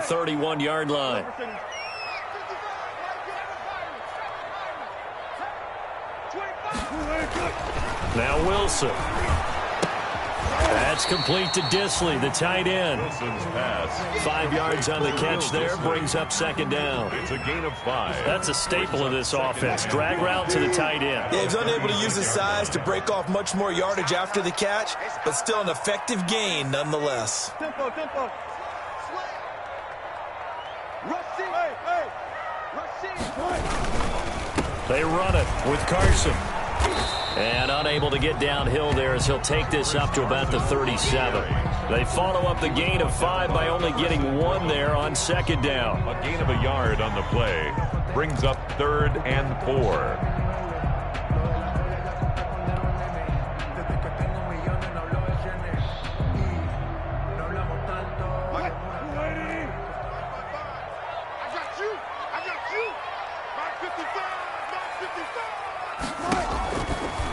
31-yard line. Now Wilson. That's complete to Disley, the tight end. Wilson's pass. 5 yards on the catch there, brings up second down. It's a gain of 5. That's a staple of this offense. Drag route to the tight end. Yeah, he's unable to use his size to break off much more yardage after the catch, but still an effective gain nonetheless. Tempo. They run it with Carson. And unable to get downhill there as he'll take this up to about the 37. They follow up the gain of 5 by only getting 1 there on second down. A gain of a yard on the play. Brings up 3rd and 4.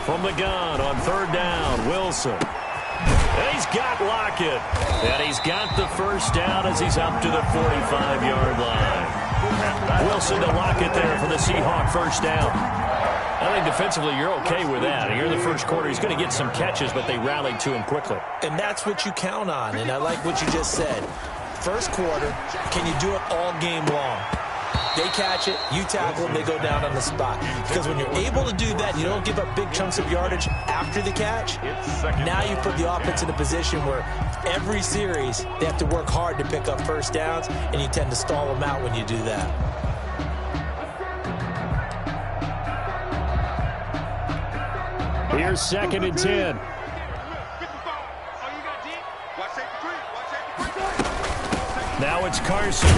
From the gun on 3rd down, Wilson. And he's got Lockett. And he's got the first down as he's up to the 45-yard line. Wilson to Lockett there for the Seahawk first down. I think defensively you're okay with that. Here in the first quarter, he's going to get some catches, but they rallied to him quickly. And that's what you count on, and I like what you just said. First quarter, can you do it all game long? They catch it, you tackle them, they go down on the spot. Because when you're able to do that, you don't give up big chunks of yardage after the catch. Now you put the offense in a position where every series they have to work hard to pick up first downs, and you tend to stall them out when you do that. Here's 2nd and 10. Now it's Carson.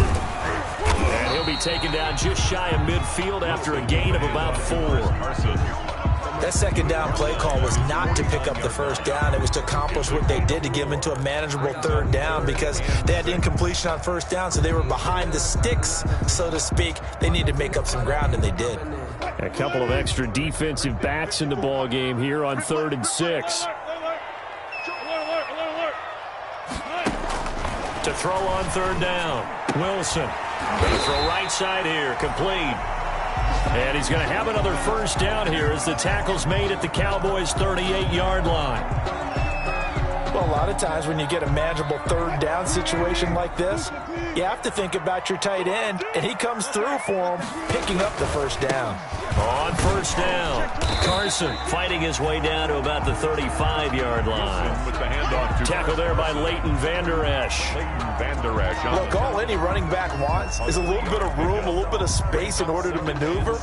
And he'll be taken down just shy of midfield after a gain of about 4. That second down play call was not to pick up the first down. It was to accomplish what they did to get them into a manageable 3rd down because they had incompletion on first down, so they were behind the sticks, so to speak. They needed to make up some ground, and they did. A couple of extra defensive backs in the ball game here on 3rd and 6. To throw on 3rd down, Wilson. Going to throw right side here, complete. And he's going to have another first down here as the tackle's made at the Cowboys' 38-yard line. Well, a lot of times when you get a manageable 3rd down situation like this, you have to think about your tight end, and he comes through for him, picking up the first down. On first down, Carson fighting his way down to about the 35-yard line. With the handoff to Tackle there by Leighton Vander Esch. Look, all any running back wants is a little bit of room, a little bit of space in order to maneuver.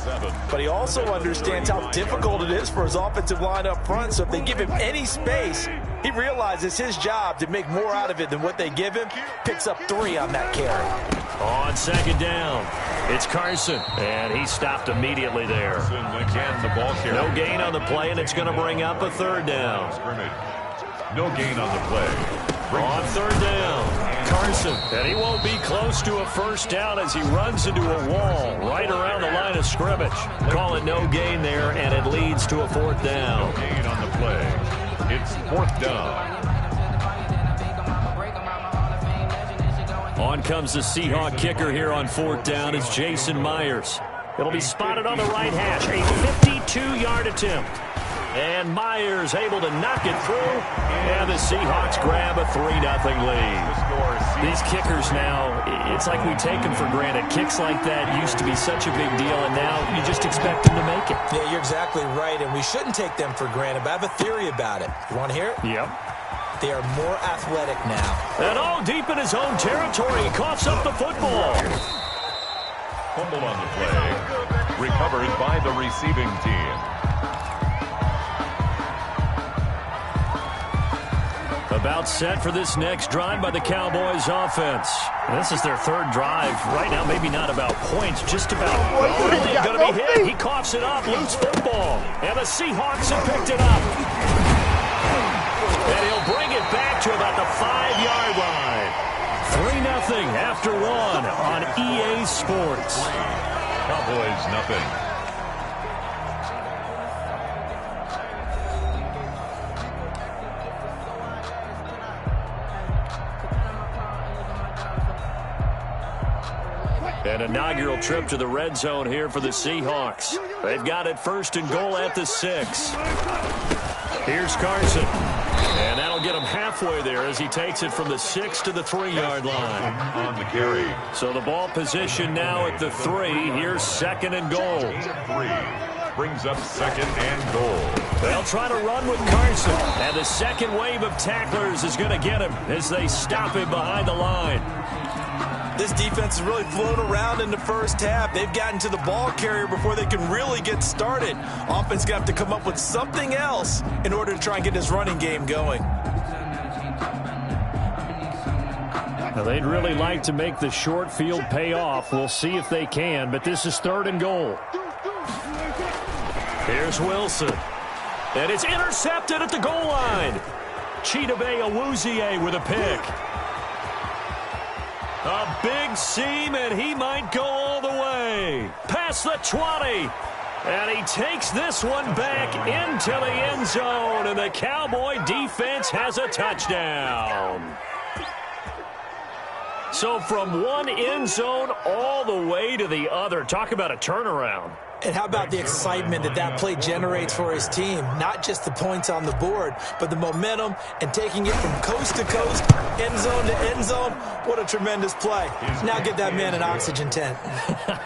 But he also understands how difficult it is for his offensive line up front. So if they give him any space, he realizes his job to make more out of it than what they give him. Picks up 3 on that carry. On second down, it's Carson, and he stopped immediately there. Again, the ball carrier. No gain on the play, and it's going to bring up a 3rd down. No gain on the play. On 3rd down, Carson, and he won't be close to a first down as he runs into a wall right around the line of scrimmage. Call it no gain there, and it leads to a 4th down. No gain on the play. It's 4th down. On comes the Seahawk kicker here on 4th down. It's Jason Myers. It'll be spotted on the right hash. A 52-yard attempt. And Myers able to knock it through. And the Seahawks grab a 3-0 lead. These kickers now, it's like we take them for granted. Kicks like that used to be such a big deal, and now you just expect them to make it. Yeah, you're exactly right, and we shouldn't take them for granted. But I have a theory about it. You want to hear it? Yep. They are more athletic now. And all deep in his own territory. He coughs up the football. Fumble on the play. Recovered by the receiving team. About set for this next drive by the Cowboys offense. This is their 3rd drive. Right now, maybe not about points, just about really going to be hit. He coughs it up, loose football. And the Seahawks have picked it up. And he'll bring it back to about the 5-yard line. 3-0 after 1 on EA Sports. Cowboys nothing. An inaugural trip to the red zone here for the Seahawks. They've got it 1st and goal at the 6. Here's Carson. And that'll get him halfway there as he takes it from the 6 to the 3-yard line. On the carry. So the ball position now at the 3. Here's 2nd and goal. 3 brings up 2nd and goal. They'll try to run with Carson. And the second wave of tacklers is going to get him as they stop him behind the line. This defense has really flown around in the first half. They've gotten to the ball carrier before they can really get started. Offense going to have to come up with something else in order to try and get this running game going. Now, they'd really like to make the short field pay off. We'll see if they can, but this is 3rd and goal. Here's Wilson. And it's intercepted at the goal line. Chidobe Awuzie with a pick. A big seam, and he might go all the way. Past the 20. And he takes this one back into the end zone, and the Cowboy defense has a touchdown. So from one end zone all the way to the other. Talk about a turnaround. And how about the excitement that that play generates for his team? Not just the points on the board, but the momentum and taking it from coast to coast, end zone to end zone. What a tremendous play. Now get that man an oxygen tent.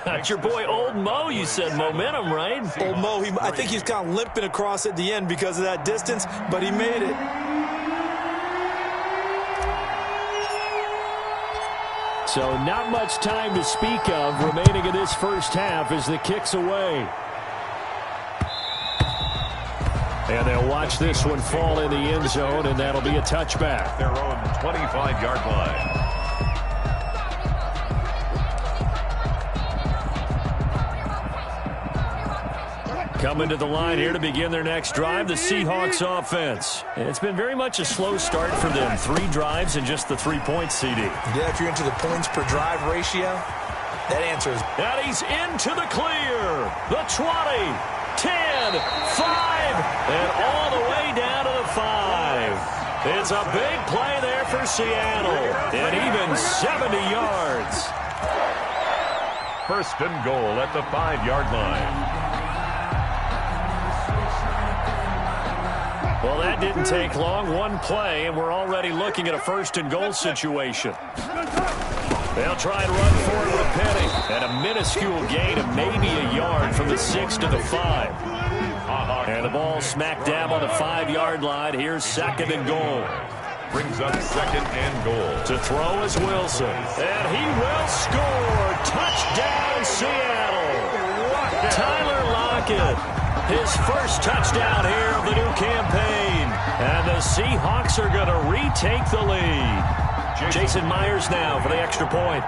It's your boy Old Mo, you said momentum, right? Old Mo, I think he's kind of limping across at the end because of that distance, but he made it. So not much time to speak of remaining in this first half as the kick's away. And they'll watch this one fall in the end zone, and that'll be a touchback. Their own 25-yard line. Coming to the line here to begin their next drive, the Seahawks offense. And it's been very much a slow start for them. 3 drives and just the 3 points, CD. Yeah, if you're into the points per drive ratio, that answer is... And he's into the clear. The 20, 10, 5, and all the way down to the 5. It's a big play there for Seattle. And even 70 yards. 1st and goal at the 5-yard line. Well, that didn't take long. One play, and we're already looking at a 1st and goal situation. They'll try and run for it with Penny. And a minuscule gain of maybe a yard from the 6 to the 5. And the ball smack dab on the 5-yard line. Here's 2nd and goal. Brings up 2nd and goal. To throw is Wilson. And he will score. Touchdown, Seattle. Tyler Lockett. His first touchdown here of the new campaign. And the Seahawks are going to retake the lead. Jason Myers now for the extra point.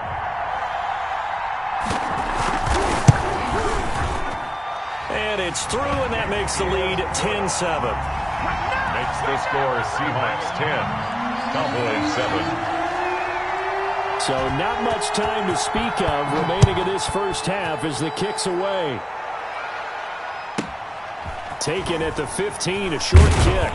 And it's through, and that makes the lead 10-7. Makes the score Seahawks 10, Cowboys 7. So not much time to speak of remaining in this first half as the kick's away. Taken at the 15, a short kick.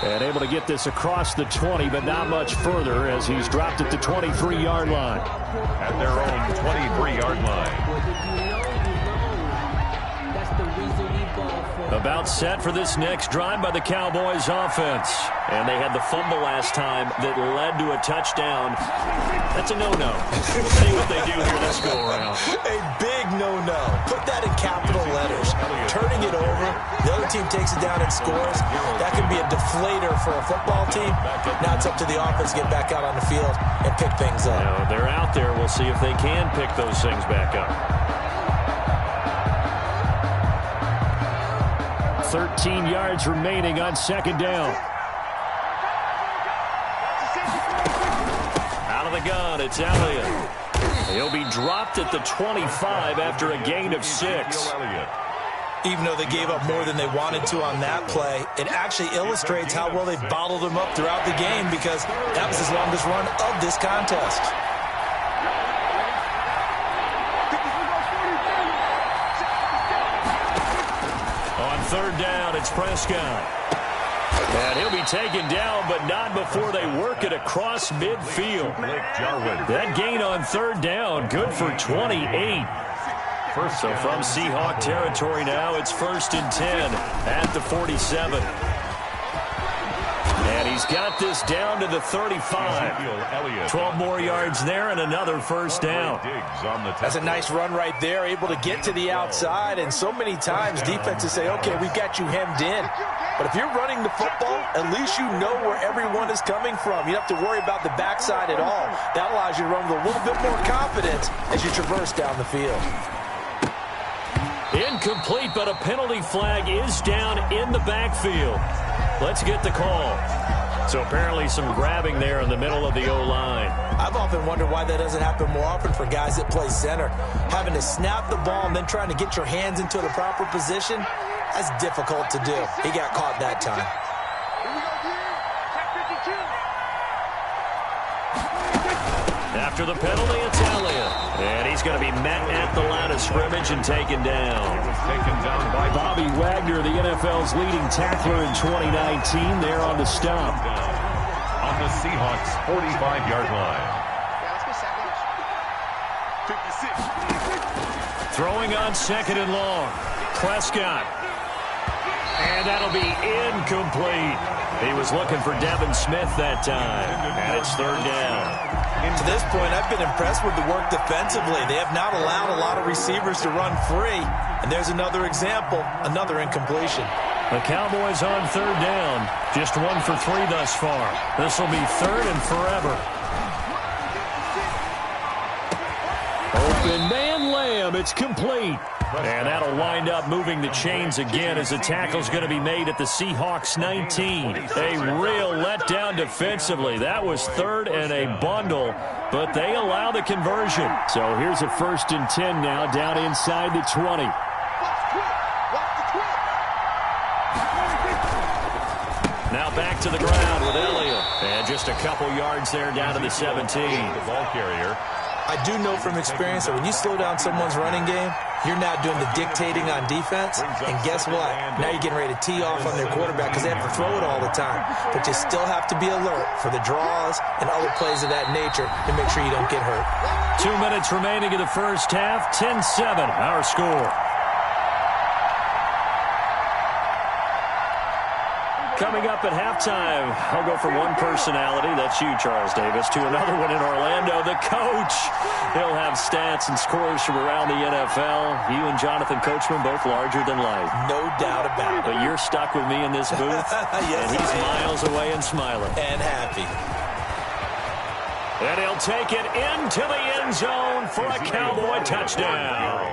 And able to get this across the 20, but not much further as he's dropped at the 23-yard line. At their own 23-yard line. About set for this next drive by the Cowboys offense. And they had the fumble last time that led to a touchdown. That's a no-no. We'll see what they do here this go-around. A big no-no. Put that in capital letters. Turning it over, the other team takes it down and scores. That can be a deflator for a football team. Now it's up to the offense to get back out on the field and pick things up. Now, they're out there. We'll see if they can pick those things back up. 13 yards remaining on 2nd down. Out of the gun, it's Elliott. He'll be dropped at the 25 after a gain of 6. Even though they gave up more than they wanted to on that play, it actually illustrates how well they bottled him up throughout the game because that was his longest run of this contest. On 3rd down, it's Prescott. And he'll be taken down, but not before they work it across midfield. That gain on third down, good for 28. So from Seahawk territory now, it's 1st and 10 at the 47. And he's got this down to the 35. 12 more yards there and another first down. That's a nice run right there, able to get to the outside. And so many times defenses say, okay, we've got you hemmed in. But if you're running the football, at least you know where everyone is coming from. You don't have to worry about the backside at all. That allows you to run with a little bit more confidence as you traverse down the field. Incomplete, but a penalty flag is down in the backfield. Let's get the call. So apparently some grabbing there in the middle of the O-line. I've often wondered why that doesn't happen more often for guys that play center. Having to snap the ball and then trying to get your hands into the proper position, that's difficult to do. He got caught that time. After the penalty, it's Elliott. And he's going to be met at the line of scrimmage and taken down. By Bobby Wagner, the NFL's leading tackler in 2019, there on the stop. On the Seahawks' 45-yard line. Throwing on 2nd and long. Prescott. And that'll be incomplete. He was looking for Devin Smith that time. And it's 3rd down. To this point, I've been impressed with the work defensively. They have not allowed a lot of receivers to run free. And there's another example, another incompletion. The Cowboys on 3rd down. Just 1 for 3 thus far. This will be 3rd and forever. Open man Lamb. It's complete. And that'll wind up moving the chains again as the tackle's going to be made at the Seahawks 19. A real letdown defensively. That was 3rd and a bundle, but they allow the conversion. So here's a 1st and 10 now down inside the 20. Now back to the ground with Elliott. And just a couple yards there down to the 17. The ball carrier. I do know from experience that when you slow down someone's running game, you're not doing the dictating on defense. And guess what? Now you're getting ready to tee off on their quarterback because they have to throw it all the time. But you still have to be alert for the draws and other plays of that nature to make sure you don't get hurt. 2 minutes remaining in the first half. 10-7, our score. Coming up at halftime, I'll go from one personality, that's you, Charles Davis, to another one in Orlando, the coach. He'll have stats and scores from around the NFL. You and Jonathan Coachman, both larger than life. No doubt about it. But you're stuck with me in this booth, yes, and he's miles away and smiling. And happy. And he'll take it into the end zone for a Cowboy touchdown.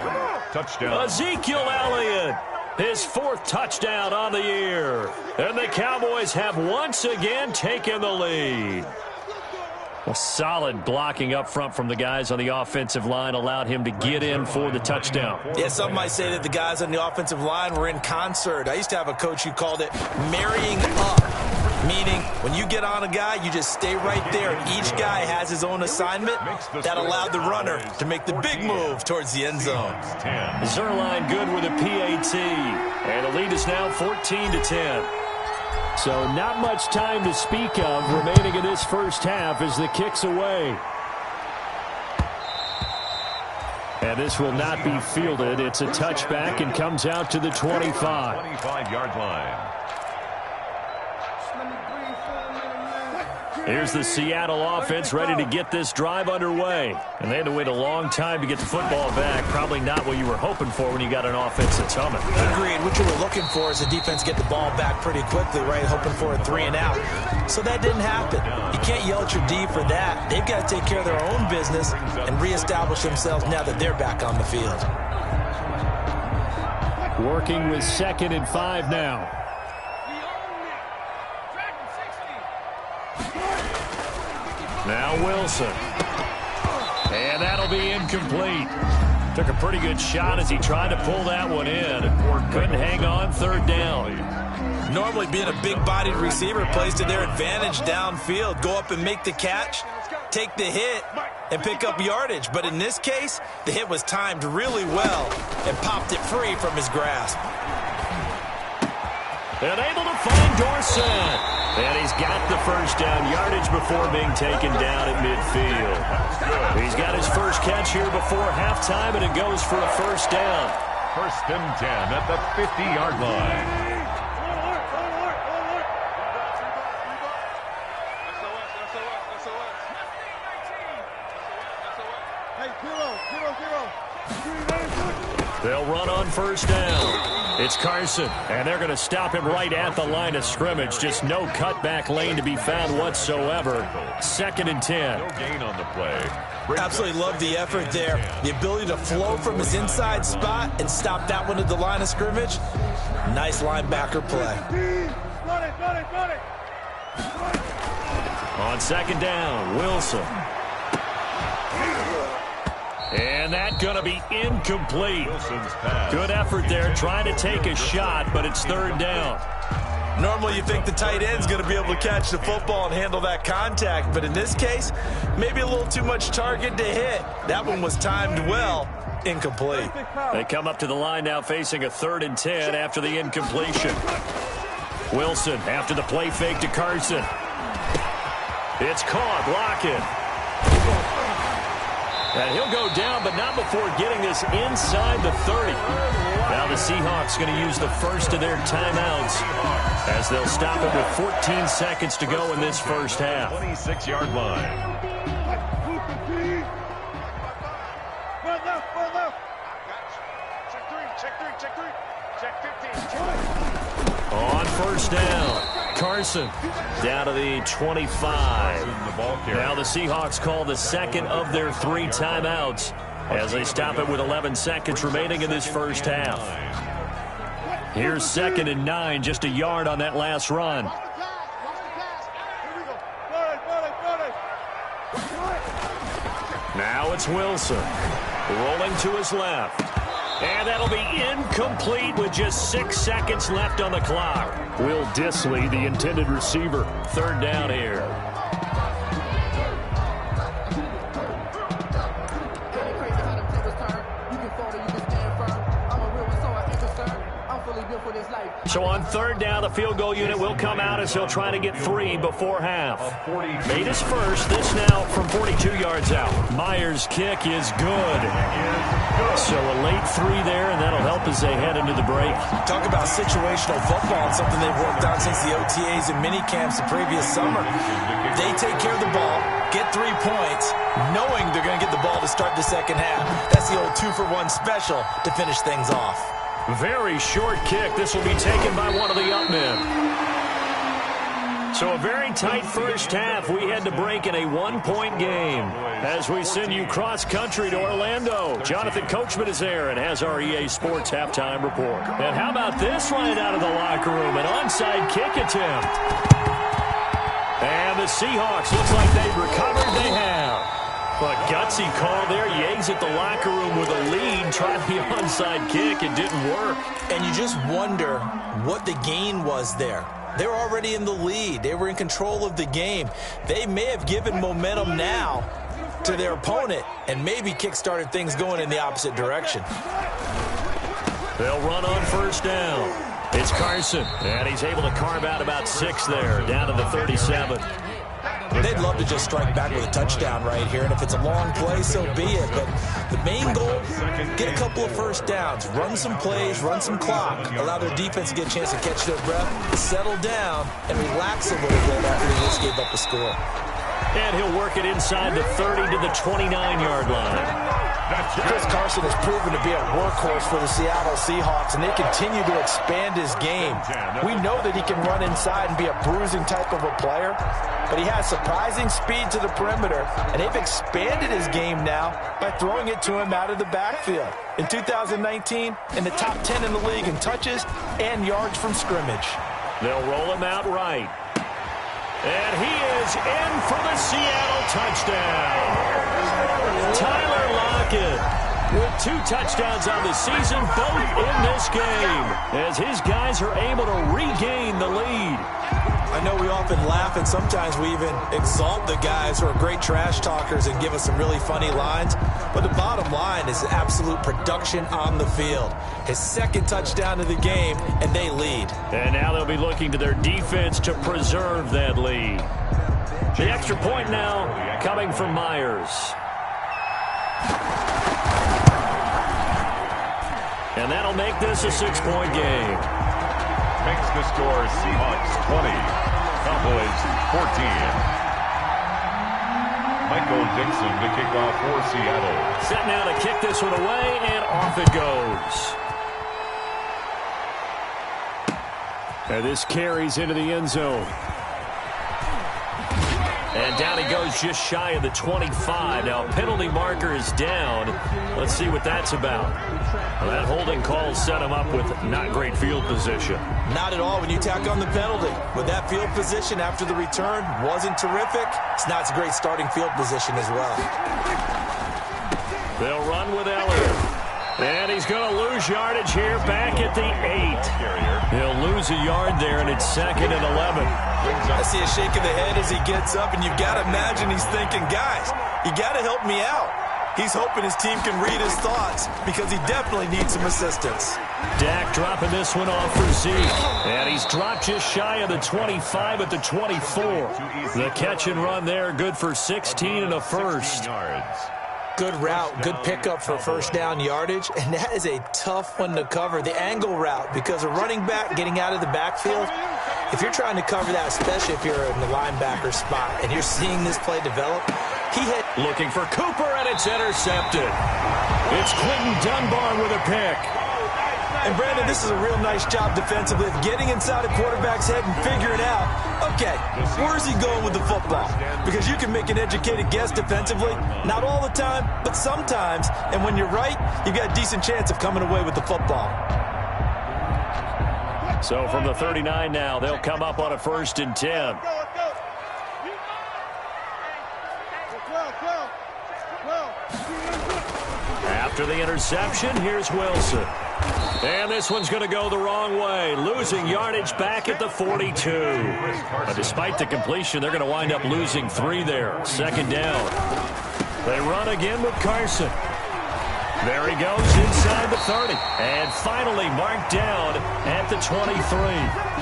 Touchdown. Ezekiel Elliott. His 4th touchdown on the year. And the Cowboys have once again taken the lead. A solid blocking up front from the guys on the offensive line allowed him to get in for the touchdown. Yeah, some might say that the guys on the offensive line were in concert. I used to have a coach who called it marrying up, meaning when you get on a guy, you just stay right there. Each guy has his own assignment. That allowed the runner to make the big move towards the end zone. Zerline good with a PAT. And the lead is now 14-10. So not much time to speak of remaining in this first half as the kick's away. And this will not be fielded. It's a touchback and comes out to the 25. 25-yard line. Here's the Seattle offense ready to get this drive underway. And they had to wait a long time to get the football back. Probably not what you were hoping for when you got an offense that's humming. Agreed. What you were looking for is the defense get the ball back pretty quickly, right? Hoping for a 3 and out. So that didn't happen. You can't yell at your D for that. They've got to take care of their own business and reestablish themselves now that they're back on the field. Working with 2nd and 5 now. Now Wilson. And that'll be incomplete. Took a pretty good shot as he tried to pull that one in. Couldn't hang on 3rd down. Normally being a big-bodied receiver plays to their advantage downfield. Go up and make the catch, take the hit, and pick up yardage. But in this case, the hit was timed really well and popped it free from his grasp. And able to find Dorsett. And he's got the first down yardage before being taken down at midfield. He's got his first catch here before halftime, and it goes for a first down. First and 10 at the 50-yard line. They'll run on first down. It's Carson, and they're going to stop him right at the line of scrimmage. Just no cutback lane to be found whatsoever. Second and 10. No gain on the play. Absolutely love the effort there. The ability to flow from his inside spot and stop that one at the line of scrimmage. Nice linebacker play. On second down, Wilson. And that's going to be incomplete. Good effort there, trying to take a shot, but it's third down. Normally you think the tight end's going to be able to catch the football and handle that contact, but in this case, maybe a little too much target to hit. That one was timed well. Incomplete. They come up to the line now facing a third and 10 after the incompletion. Wilson after the play fake to Carson. It's caught. Lockett. And he'll go down, but not before getting this inside the 30. Now the Seahawks going to use the first of their timeouts as they'll stop it with 14 seconds to go in this first half. 26-yard line. On first down, Carson down to the 25. Now the Seahawks call the second of their 3 timeouts as they stop it with 11 seconds remaining in this first half. Here's second and 9, just a yard on that last run. Now it's Wilson rolling to his left. And that'll be incomplete with just 6 seconds left on the clock. Will Dissly, the intended receiver. Third down here. So on third down, the field goal unit will come out as he'll try to get 3 before half. Made his first. This now from 42 yards out. Myers' kick is good. So a late 3 there, and that'll help as they head into the break. Talk about situational football and something they've worked on since the OTAs and mini camps the previous summer. They take care of the ball, get 3 points, knowing they're going to get the ball to start the second half. That's the old 2-for-1 special to finish things off. Very short kick. This will be taken by one of the up men. So a very tight first half. We had to break in a 1-point game as we send you cross-country to Orlando. Jonathan Coachman is there and has our EA Sports halftime report. And how about this right out of the locker room? An onside kick attempt. And the Seahawks, looks like they've recovered. They have. But gutsy call there. Yates at the locker room with a lead. Tried the onside kick. It didn't work. And you just wonder what the gain was there. They were already in the lead. They were in control of the game. They may have given momentum now to their opponent and maybe kick-started things going in the opposite direction. They'll run on first down. It's Carson, and he's able to carve out about 6 there, down to the 37. They'd love to just strike back with a touchdown right here, and if it's a long play, so be it. But the main goal, get a couple of first downs, run some plays, run some clock, allow their defense to get a chance to catch their breath, settle down, and relax a little bit after they just gave up a score. And he'll work it inside the 30 to the 29-yard line. Chris Carson has proven to be a workhorse for the Seattle Seahawks, and they continue to expand his game. We know that he can run inside and be a bruising type of a player, but he has surprising speed to the perimeter, and they've expanded his game now by throwing it to him out of the backfield. In 2019, in the top 10 in the league in touches and yards from scrimmage. They'll roll him out right. And he is in for the Seattle touchdown. Tyler Lockett with 2 touchdowns on the season, both in this game, as his guys are able to regain the lead. I know we often laugh, and sometimes we even exalt the guys who are great trash talkers and give us some really funny lines. But the bottom line line is absolute production on the field. His second touchdown of the game, and they lead. And now they'll be looking to their defense to preserve that lead. The extra point now coming from Myers. And that'll make this a 6-point game. Makes the score Seahawks 20, Cowboys 14. Michael Dixon to kick off for Seattle. Set now to kick this one away, and off it goes. And this carries into the end zone. And down he goes just shy of the 25. Now, penalty marker is down. Let's see what that's about. Well, that holding call set him up with not great field position. Not at all when you tack on the penalty. With that field position after the return wasn't terrific. It's not a great starting field position as well. They'll run with Elliott. And he's going to lose yardage here back at the 8. He'll lose a yard there, and it's 2nd and 11. I see a shake of the head as he gets up, and you've got to imagine he's thinking, guys, you got to help me out. He's hoping his team can read his thoughts because he definitely needs some assistance. Dak dropping this one off for Zeke. And he's dropped just shy of the 25 at the 24. The catch and run there, good for 16 and a first. Good route, good pickup for first down yardage, and that is a tough one to cover, the angle route, because a running back getting out of the backfield, if you're trying to cover that, especially if you're in the linebacker spot, and you're seeing this play develop, he hit. Looking for Cooper, and it's intercepted. It's Quentin Dunbar with a pick. And, Brandon, this is a real nice job defensively of getting inside a quarterback's head and figuring out, okay, where's he going with the football? Because you can make an educated guess defensively, not all the time, but sometimes. And when you're right, you've got a decent chance of coming away with the football. So from the 39 now, they'll come up on a 1st and 10. After the interception, here's Wilson. And this one's going to go the wrong way, losing yardage back at the 42. But despite the completion, they're going to wind up losing 3 there. 2nd down. They run again with Carson. There he goes inside the 30. And finally marked down at the 23.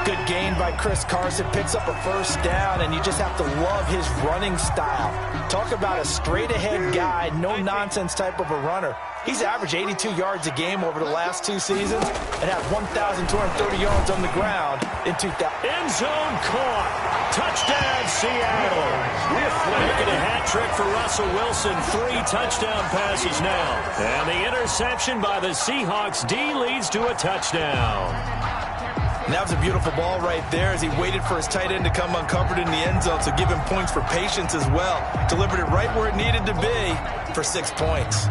Good gain by Chris Carson, picks up a first down, and you just have to love his running style. Talk about a straight-ahead guy, no-nonsense type of a runner. He's averaged 82 yards a game over the last 2 seasons and had 1,230 yards on the ground in 2000. End zone caught. Touchdown, Seattle. Making a hat trick for Russell Wilson. 3 touchdown passes now. And the interception by the Seahawks D leads to a touchdown. And that was a beautiful ball right there as he waited for his tight end to come uncovered in the end zone, so give him points for patience as well. Delivered it right where it needed to be for 6 points.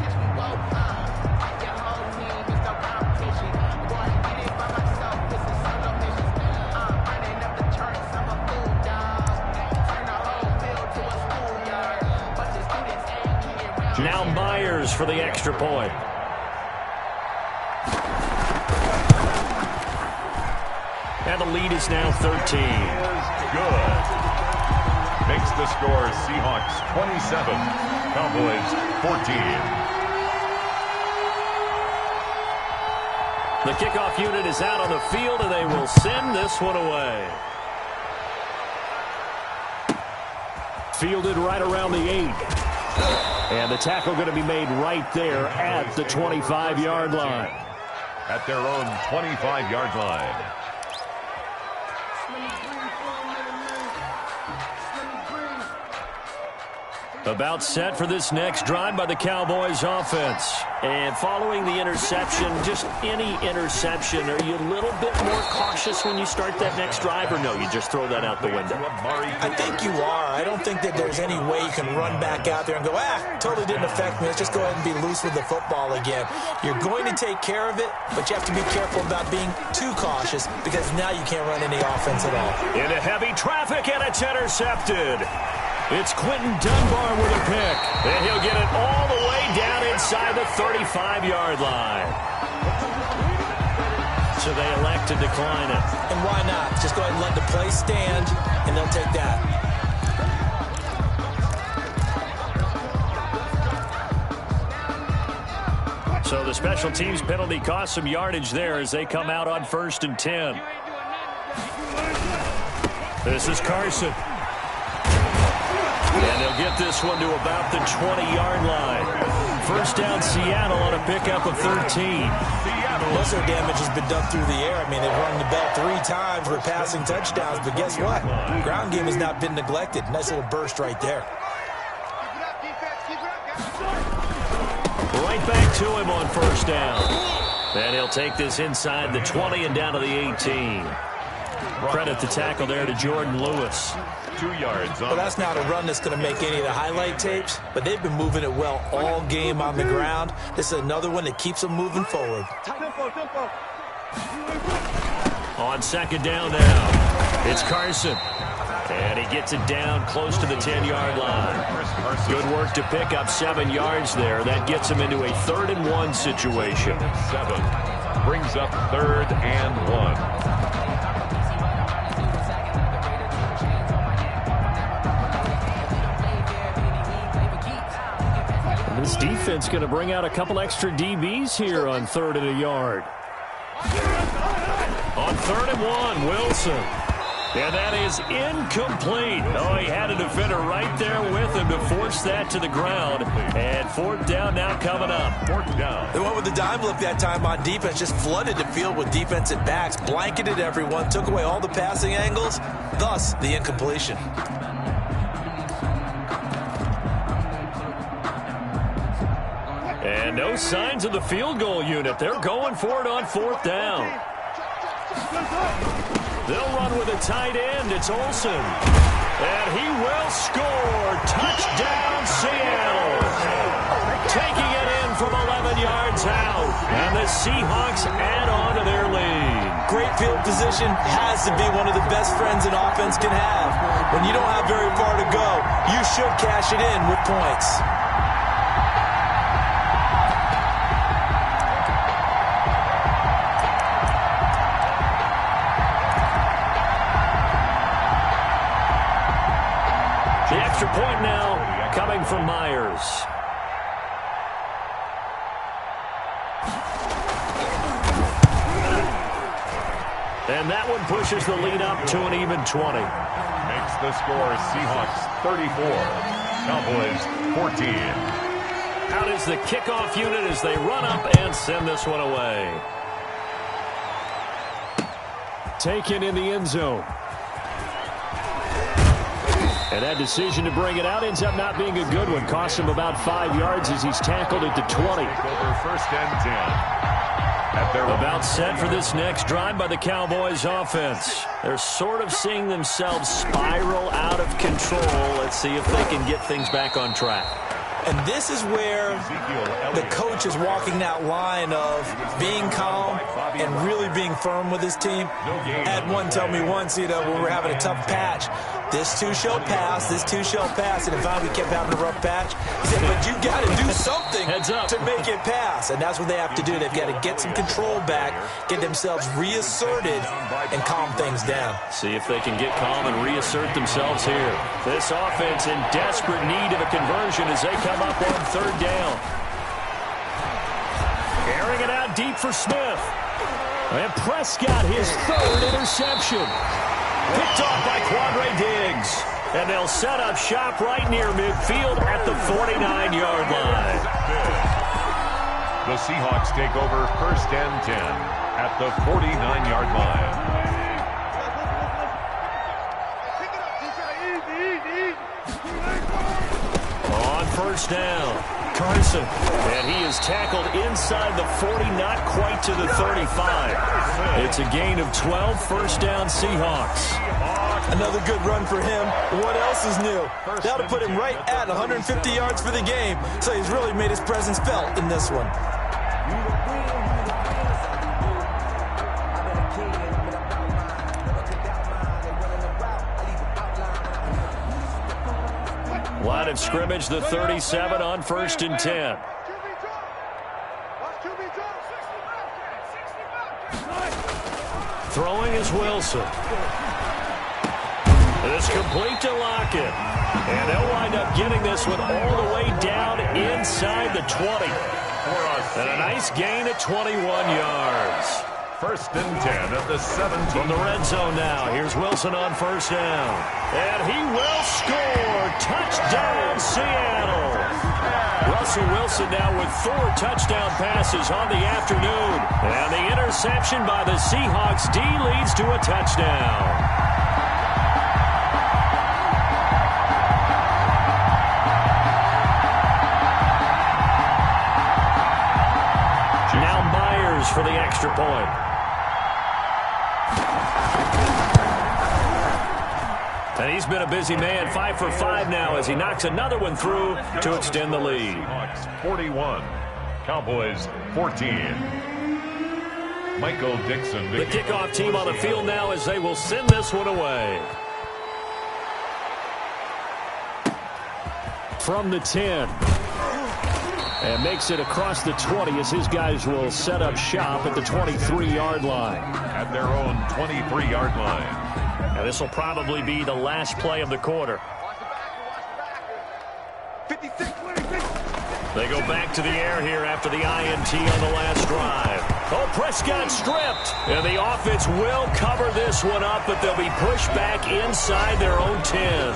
Now Myers for the extra point. And the lead is now 13. Good. Makes the score Seahawks 27, Cowboys 14. The kickoff unit is out on the field, and they will send this one away. Fielded right around the 8. And the tackle going to be made right there at the 25-yard line. At their own 25-yard line. About set for this next drive by the Cowboys offense. And following the interception, just any interception, are you a little bit more cautious when you start that next drive, or no, you just throw that out the window? I think you are. I don't think that there's any way you can run back out there and go, totally didn't affect me. Let's just go ahead and be loose with the football again. You're going to take care of it, but you have to be careful about being too cautious because now you can't run any offense at all. Into heavy traffic, and it's intercepted. It's Quentin Dunbar with a pick. And he'll get it all the way down inside the 35-yard line. So they elect to decline it. And why not? Just go ahead and let the play stand, and they'll take that. So the special teams penalty cost some yardage there as they come out on 1st and 10. This is Carson. And they'll get this one to about the 20-yard line. First down, Seattle on a pickup of 13. Most of their damage has been done through the air. I mean, they've rung the bell 3 times with passing touchdowns, but guess what? Ground game has not been neglected. Nice little burst right there. Right back to him on first down. And he'll take this inside the 20 and down to the 18. Credit the tackle there to Jordan Lewis. 2 yards. Well, that's not a run that's going to make any of the highlight tapes, but they've been moving it well all game on the ground. This is another one that keeps them moving forward. On second down now, it's Carson. And he gets it down close to the 10-yard line. Good work to pick up 7 yards there. That gets him into a 3rd and 1 situation. 7 brings up 3rd and 1. This defense going to bring out a couple extra DBs here on 3rd and a yard. On 3rd and 1, Wilson. And that is incomplete. Oh, he had a defender right there with him to force that to the ground. And 4th down now coming up. 4th down. They went with the dime look that time on defense, just flooded the field with defensive backs, blanketed everyone, took away all the passing angles, thus the incompletion. And no signs of the field goal unit. They're going for it on 4th down. They'll run with a tight end. It's Olsen. And he will score. Touchdown, Seattle. Taking it in from 11 yards out. And the Seahawks add on to their lead. Great field position has to be one of the best friends an offense can have. When you don't have very far to go, you should cash it in with points. Extra point now coming from Myers. And that one pushes the lead up to an even 20. Makes the score Seahawks 34, Cowboys 14. Out is the kickoff unit as they run up and send this one away. Taken in the end zone. And that decision to bring it out ends up not being a good one. Costs him about 5 yards as he's tackled at the 20. Over 1st and 10. About set for this next drive by the Cowboys offense. They're sort of seeing themselves spiral out of control. Let's see if they can get things back on track. And this is where the coach is walking that line of being calm and really being firm with his team. Had one tell me once, when we were having a tough patch, this too shall pass, this too shall pass. And if we kept having a rough patch, he said, but you got to do something to make it pass. And that's what they have to do. They've got to get some control back, get themselves reasserted, and calm things down. See if they can get calm and reassert themselves here. This offense in desperate need of a conversion as they come up on 3rd down. Carrying it out deep for Smith. And Prescott, his 3rd interception. Picked off by Quandre Diggs. And they'll set up shop right near midfield at the 49-yard line. The Seahawks take over 1st and 10 at the 49-yard line. On 1st down, Carson. And he is tackled inside the 40, not quite to the 35. It's a gain of 12, 1st down Seahawks. Another good run for him. What else is new? That'll put him right at 150 yards for the game. So he's really made his presence felt in this one. Line of scrimmage, the 37 on 1st and 10. Throwing is Wilson. It's complete to Lockett. And they'll wind up getting this one all the way down inside the 20. And a nice gain of 21 yards. First and 10 at the 17. From the red zone now, here's Wilson on first down. And he will score. Touchdown, Seattle. Russell Wilson now with 4 touchdown passes on the afternoon. And the interception by the Seahawks D leads to a touchdown. Now Myers for the extra point. And he's been a busy man, 5 for 5 now as he knocks another one through to extend the lead. Seahawks 41, Cowboys 14. Michael Dixon. The kickoff team on the field now as they will send this one away. From the 10. And makes it across the 20 as his guys will set up shop at the 23-yard line. At their own 23-yard line. And this will probably be the last play of the quarter. They go back to the air here after the INT on the last drive. Oh, Prescott stripped. And the offense will cover this one up, but they'll be pushed back inside their own 10.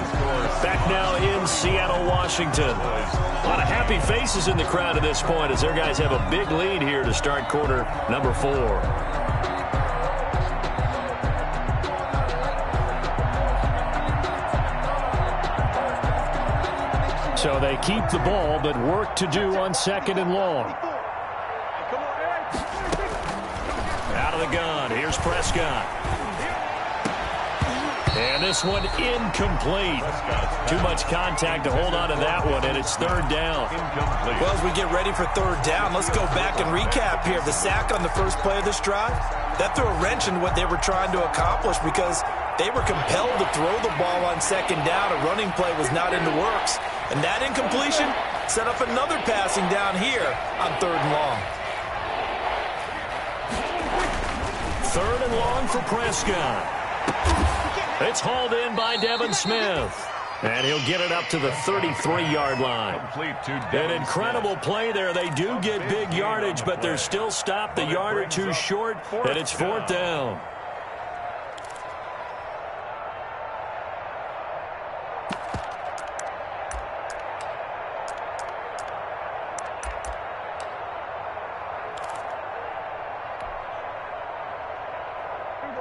Back now in Seattle, Washington. A lot of happy faces in the crowd at this point as their guys have a big lead here to start quarter number 4. So they keep the ball, but work to do on second and long. Out of the gun. Here's Prescott. And this one incomplete. Too much contact to hold on to that one, and it's third down. Well, as we get ready for third down, let's go back and recap here. The sack on the first play of this drive, that threw a wrench in what they were trying to accomplish because they were compelled to throw the ball on second down. A running play was not in the works. And that incompletion set up another passing down here on third and long. Third and long for Prescott. It's hauled in by Devin Smith. And he'll get it up to the 33-yard line. An incredible play there. They do get big yardage, but they're still stopped a yard or two short, and it's fourth down.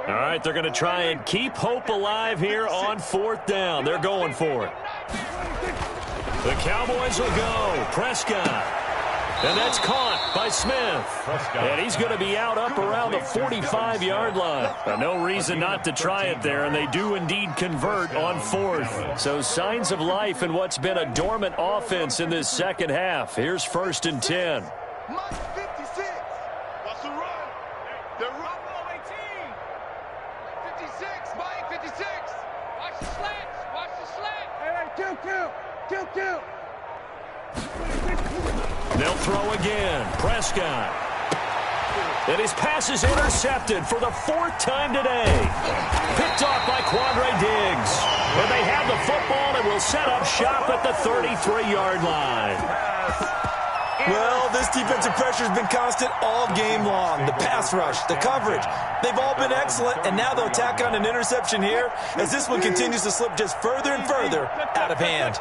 All right, they're going to try and keep hope alive here on fourth down. They're going for it. The Cowboys will go. Prescott. And that's caught by Smith. And he's going to be out up around the 45-yard line. No reason not to try it there, and they do indeed convert on fourth. So signs of life in what's been a dormant offense in this second half. Here's first and 10. They'll throw again. Prescott. And his pass is intercepted for the fourth time today. Picked off by Quandre Diggs. And they have the football and will set up shop at the 33-yard line. Well, this defensive pressure has been constant all game long. The pass rush, the coverage, they've all been excellent, and now they'll tack on an interception here as this one continues to slip just further and further out of hand.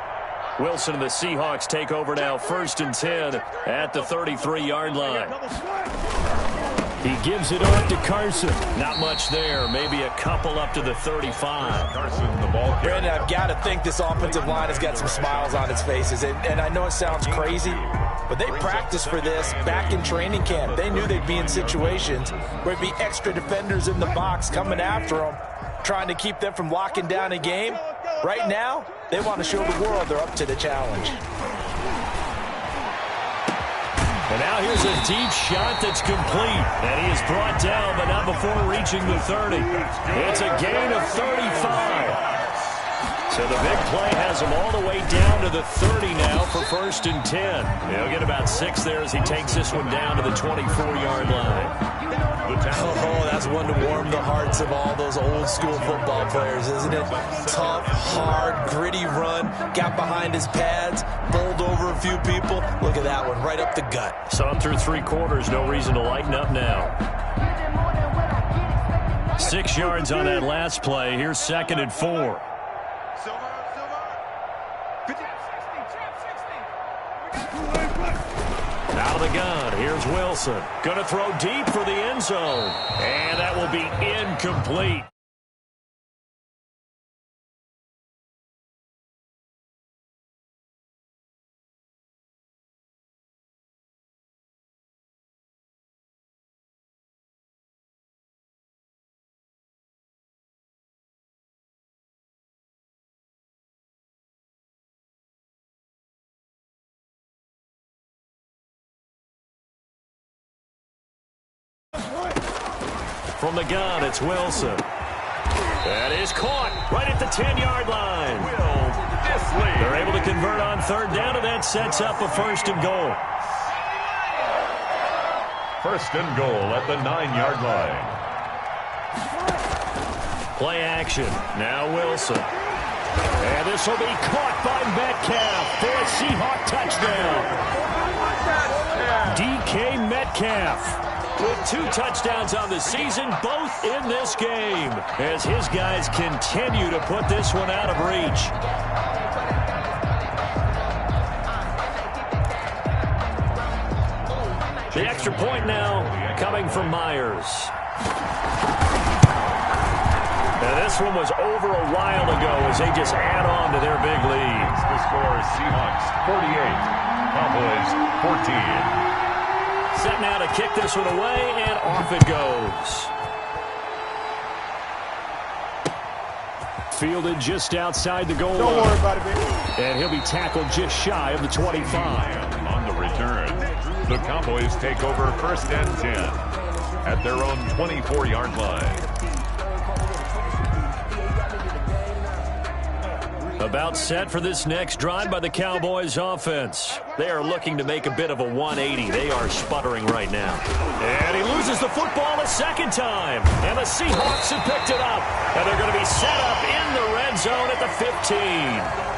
Wilson and the Seahawks take over now, first and 10 at the 33-yard line. He gives it off to Carson. Not much there. Maybe a couple up to the 35. Carson, the ball carrier. Brandon, I've got to think this offensive line has got some smiles on its faces. And I know it sounds crazy, but they practiced for this back in training camp. They knew they'd be in situations where there'd be extra defenders in the box coming after them, trying to keep them from locking down a game. Right now, they want to show the world they're up to the challenge. And now here's a deep shot that's complete. And he is brought down, but not before reaching the 30. It's a gain of 35. So the big play has him all the way down to the 30 now for 1st and 10. He'll get about 6 there as he takes this one down to the 24-yard line. Oh, that's one to warm the hearts of all those old-school football players, isn't it? Tough, hard, gritty run, got behind his pads, bowled over a few people. Look at that one, right up the gut. So through 3 quarters, no reason to lighten up now. 6 yards on that last play. Here's 2nd and 4. Out of the gun, here's Wilson. Going to throw deep for the end zone. And that will be incomplete. From the gun, it's Wilson. That is caught right at the 10-yard line. They're able to convert on 3rd down, and that sets up a 1st and goal. 1st and goal at the 9-yard line. Play action. Now Wilson. And this will be caught by Metcalf for a Seahawk touchdown. DK Metcalf with 2 touchdowns on the season, both in this game, as his guys continue to put this one out of reach. The extra point now coming from Myers. Now this one was over a while ago as they just add on to their big lead. The score is Seahawks 48, Cowboys 14. Set now to kick this one away, and off it goes. Fielded just outside the goal line. Don't worry about it, baby. And he'll be tackled just shy of the 25. On the return, the Cowboys take over 1st and 10 at their own 24-yard line. About set for this next drive by the Cowboys offense. They are looking to make a bit of a 180. They are sputtering right now. And he loses the football a 2nd time. And the Seahawks have picked it up. And they're going to be set up in the red zone at the 15.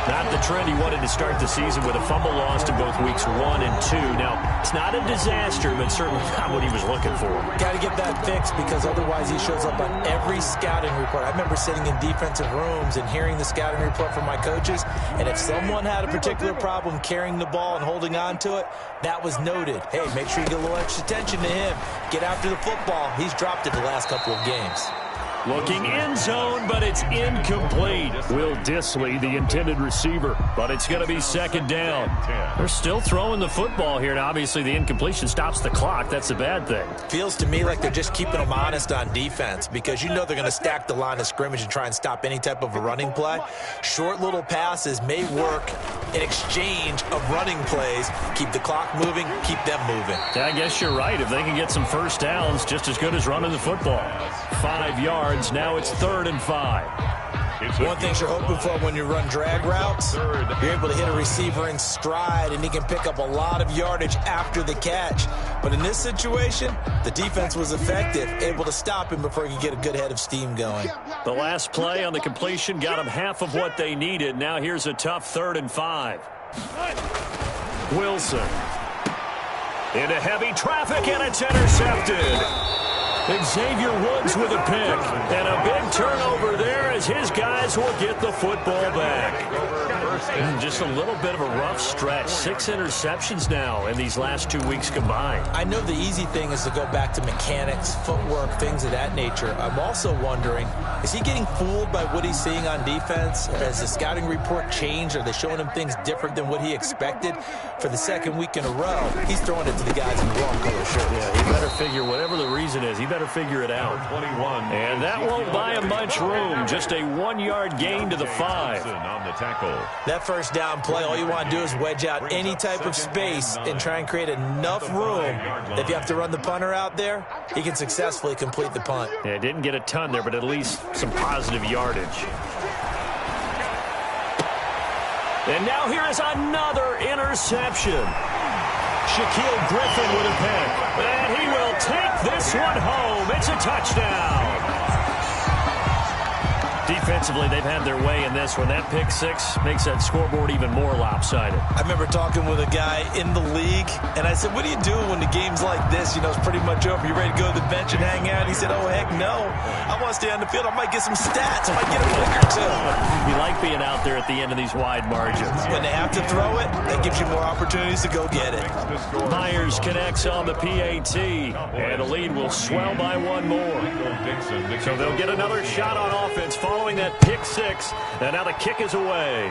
Not the trend he wanted to start the season with a fumble lost in both weeks 1 and 2. Now, it's not a disaster, but certainly not what he was looking for. Got to get that fixed because otherwise he shows up on every scouting report. I remember sitting in defensive rooms and hearing the scouting report from my coaches, and if someone had a particular problem carrying the ball and holding on to it, that was noted. Hey, make sure you get a little extra attention to him. Get after the football. He's dropped it the last couple of games. Looking end zone, but it's incomplete. Will Dissly, the intended receiver, but it's going to be 2nd down. They're still throwing the football here, and obviously the incompletion stops the clock. That's a bad thing. Feels to me like they're just keeping them honest on defense because you know they're going to stack the line of scrimmage and try and stop any type of a running play. Short little passes may work in exchange of running plays. Keep the clock moving, keep them moving. I guess you're right. If they can get some 1st downs, just as good as running the football. 5 yards. Now it's 3rd and 5. One thing you're hoping for when you run drag routes, you're able to hit a receiver in stride, and he can pick up a lot of yardage after the catch. But in this situation, the defense was effective, able to stop him before he could get a good head of steam going. The last play on the completion got him half of what they needed. Now here's a tough 3rd and 5. Wilson. Into heavy traffic, and it's intercepted. Xavier Woods with a pick, and a big turnover there as his guys will get the football back. Just a little bit of a rough stretch. 6 interceptions now in these last 2 weeks combined. I know the easy thing is to go back to mechanics, footwork, things of that nature. I'm also wondering, is he getting fooled by what he's seeing on defense? Has the scouting report changed? Are they showing him things different than what he expected? For the 2nd week in a row, he's throwing it to the guys in the wrong color shirts. Yeah, he better figure whatever the reason is. He better figure it out. 21. And that won't buy him much room. Just a 1-yard gain to the 5. On the tackle. That 1st down play, all you want to do is wedge out any type of space and try and create enough room. If you have to run the punter out there, he can successfully complete the punt. Yeah, didn't get a ton there, but at least some positive yardage. And now here is another interception. Shaquille Griffin with a pick. And he will take this one home. It's a touchdown. Defensively, they've had their way in this one. That pick six makes that scoreboard even more lopsided. I remember talking with a guy in the league, and I said, what do you do when the game's like this? You know, it's pretty much over. You ready to go to the bench and hang out? He said, oh, heck no. I want to stay on the field. I might get some stats. I might get a pick or two. You like being out there at the end of these wide margins. When they have to throw it, that gives you more opportunities to go get it. Myers connects on the PAT, and the lead will swell by one more. So they'll get another shot on offense following that pick six, and now the kick is away.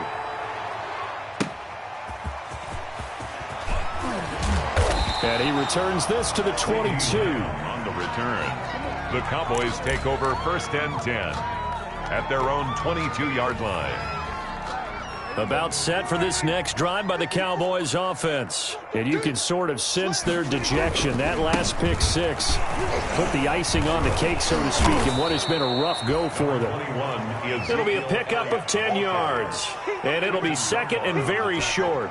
And he returns this to the 22. On the return, the Cowboys take over 1st and 10 at their own 22-yard line. About set for this next drive by the Cowboys offense. And you can sort of sense their dejection. That last pick six put the icing on the cake, so to speak, in what has been a rough go for them. It'll be a pickup of 10 yards. And it'll be second and very short.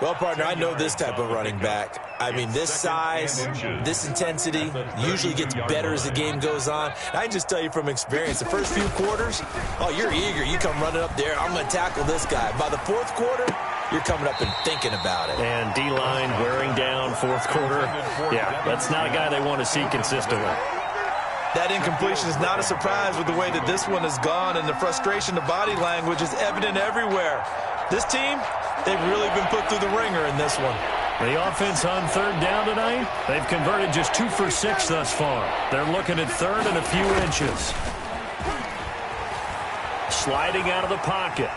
Well, partner, I know this type of running back. I mean, this size, this intensity usually gets better as the game goes on. And I can just tell you from experience, the first few quarters, oh, you're eager. You come running up there, I'm going to tackle this guy. By the fourth quarter, you're coming up and thinking about it. And D-line wearing down fourth quarter. Yeah, that's not a guy they want to see consistently. That incompletion is not a surprise with the way that this one has gone, and the frustration, the body language is evident everywhere. This team, they've really been put through the ringer in this one. The offense on third down tonight, they've converted just 2 for 6 thus far. They're looking at third and a few inches. Sliding out of the pocket.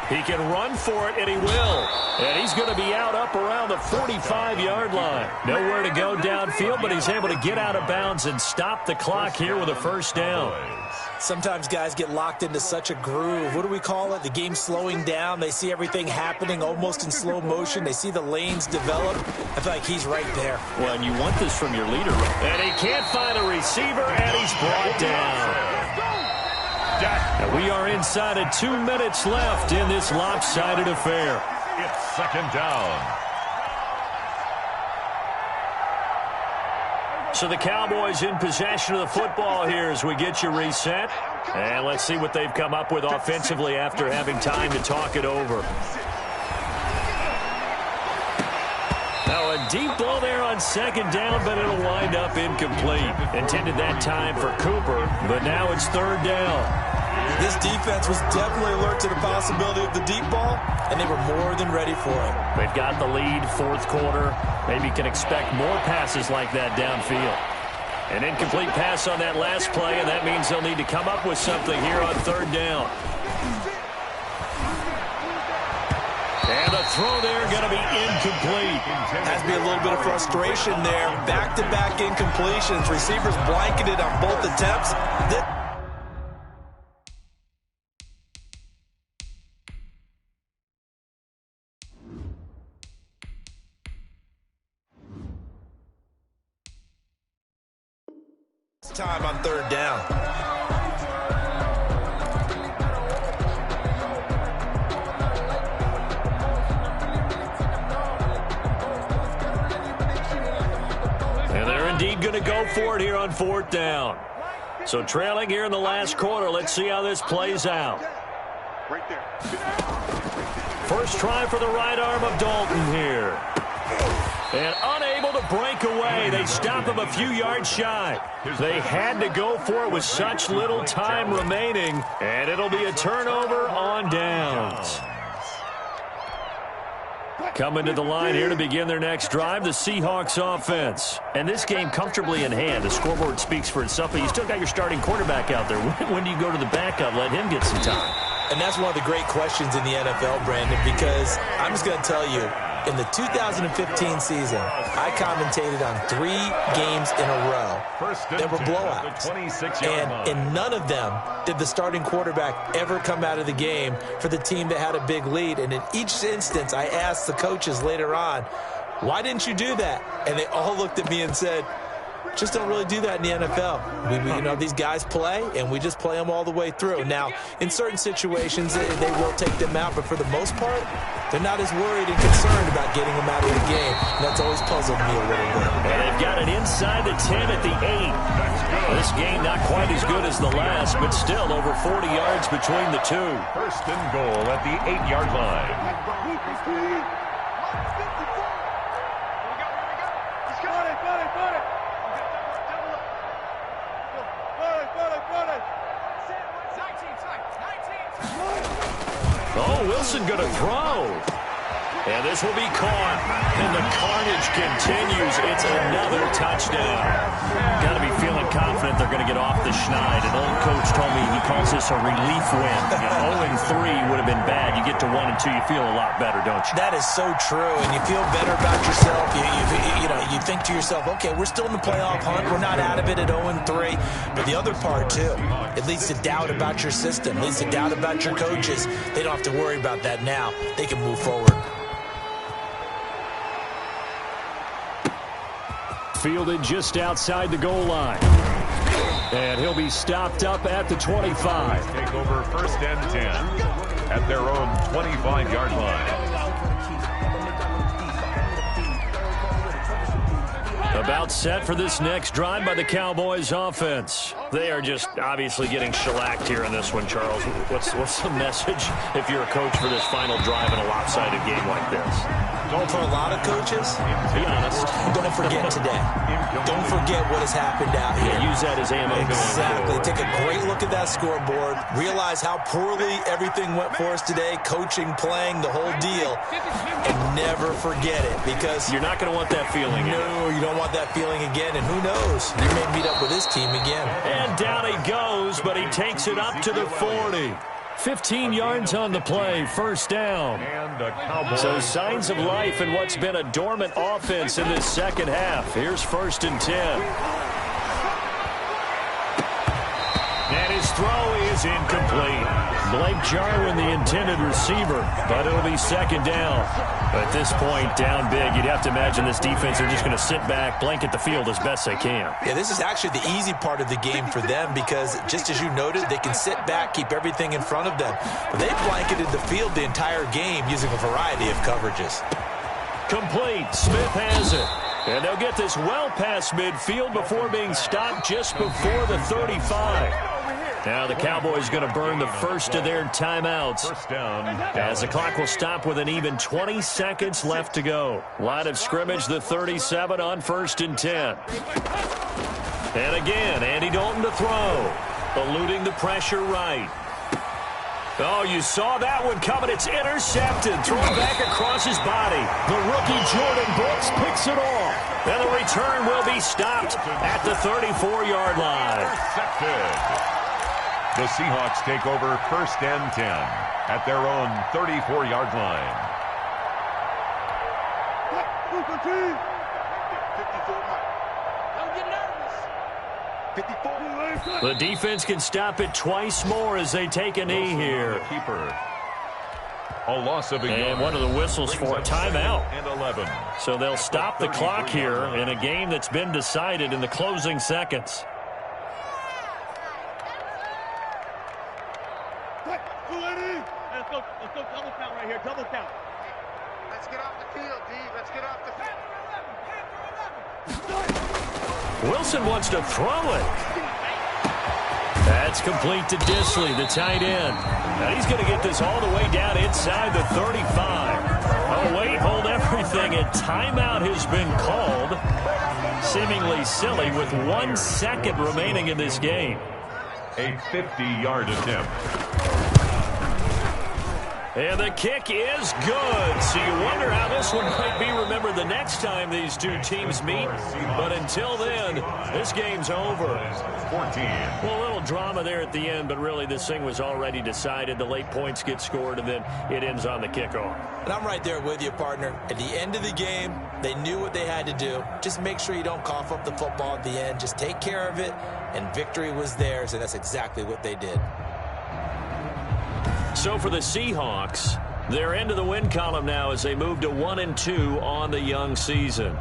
He can run for it, and he will. And he's going to be out up around the 45-yard line. Nowhere to go downfield, but he's able to get out of bounds and stop the clock here with a first down. Sometimes guys get locked into such a groove. What do we call it? The game's slowing down. They see everything happening almost in slow motion. They see the lanes develop. I feel like he's right there. Well, and you want this from your leader. And he can't find a receiver, and he's brought down. And we are inside of 2 minutes left in this lopsided affair. It's second down. So the Cowboys in possession of the football here as we get you reset. And let's see what they've come up with offensively after having time to talk it over. Now a deep ball there on second down, but it'll wind up incomplete. Intended that time for Cooper, but now it's third down. This defense was definitely alert to the possibility of the deep ball, and they were more than ready for it. They've got the lead, fourth quarter. Maybe can expect more passes like that downfield. An incomplete pass on that last play, and that means they'll need to come up with something here on third down. And the throw there going to be incomplete. Has to be a little bit of frustration there. Back-to-back incompletions. Receivers blanketed on both attempts. Time on third down. And they're indeed going to go for it here on fourth down. So trailing here in the last quarter. Let's see how this plays out. Right there. First try for the right arm of Dalton here. And unable to break away. They stop him a few yards shy. They had to go for it with such little time remaining. And it'll be a turnover on downs. Coming to the line here to begin their next drive, the Seahawks offense. And this game comfortably in hand. The scoreboard speaks for itself, but you still got your starting quarterback out there. When do you go to the backup? Let him get some time. And that's one of the great questions in the NFL, Brandon, because I'm just going to tell you, in the 2015 season, I commentated on 3 games in a row that were blowouts. And in none of them did the starting quarterback ever come out of the game for the team that had a big lead. And in each instance, I asked the coaches later on, why didn't you do that? And they all looked at me and said, just don't really do that in the NFL. You know, these guys play, and we just play them all the way through. Now, in certain situations, they will take them out, but for the most part, They're not as worried and concerned about getting them out of the game. And that's always puzzled me a little bit. And they've got it inside the 10 at the 8. This game not quite as good as the last, but still over 40 yards between the two. First and goal at the 8-yard line. Oh, Wilson going to throw. And this will be caught. And the carnage continues. It's another touchdown. Got to be feeling confident they're going to get off the schneid. An old coach told me he calls this a relief win. 0-3 would have been bad. You get to 1-2, you feel a lot better, don't you? That is so true, and you feel better about yourself. You think to yourself, okay, we're still in the playoff hunt. We're not out of it at 0-3. But the other part, too, it leads to doubt about your system. It leads to doubt about your coaches. They don't have to worry about that now. They can move forward. Fielded just outside the goal line. And he'll be stopped up at the 25. Take over first and 10 at their own 25-yard line. About set for this next drive by the Cowboys offense. They are just obviously getting shellacked here in this one, Charles. What's the message if you're a coach for this final drive in a lopsided game like this? For a lot of coaches, be honest, don't forget today. Don't forget what has happened out here. Yeah, use that as ammo. Exactly. Take a great look at that scoreboard. Realize how poorly everything went for us today. Coaching, playing, the whole deal. And never forget it, because you're not going to want that feeling. No, you don't want that feeling again. And who knows? You may meet up with this team again. And down he goes, but he takes it up to the 40. 15 yards on the play, first down. So signs of life in what's been a dormant offense in this second half. Here's first and 10. And his throw is incomplete. Blake Jarwin, the intended receiver, but it'll be second down. At this point, down big, you'd have to imagine this defense are just going to sit back, blanket the field as best they can. Yeah, this is actually the easy part of the game for them because, just as you noted, they can sit back, keep everything in front of them. But they blanketed the field the entire game using a variety of coverages. Complete. Smith has it. And they'll get this well past midfield before being stopped just before the 35. Now the Cowboys going to burn the first of their timeouts as the clock will stop with an even 20 seconds left to go. Line of scrimmage, the 37 on first and 10. And again, Andy Dalton to throw. Eluding the pressure right. Oh, you saw that one coming. It's intercepted. Thrown back across his body. The rookie Jordan Brooks picks it off. And the return will be stopped at the 34-yard line. The Seahawks take over first and 10 at their own 34-yard line. The defense can stop it twice more as they take a knee here. A loss of a yard. And one of the whistles for a timeout. And 11. So they'll stop the clock here in a game that's been decided in the closing seconds. Let's go double count right here. Double count. Let's get off the field, D. Let's get off the field. Wilson wants to throw it. That's complete to Disley, the tight end. And he's going to get this all the way down inside the 35. Oh, wait, hold everything. A timeout has been called. Seemingly silly with 1 second remaining in this game. A 50-yard attempt. And the kick is good. So you wonder how this one might be remembered the next time these two teams meet. But until then, this game's over. 14. Well, a little drama there at the end, but really this thing was already decided. The late points get scored, and then it ends on the kickoff. And I'm right there with you, partner. At the end of the game, they knew what they had to do. Just make sure you don't cough up the football at the end. Just take care of it, and victory was theirs, and that's exactly what they did. So for the Seahawks, they're into the win column now as they move to 1-2 on the young season.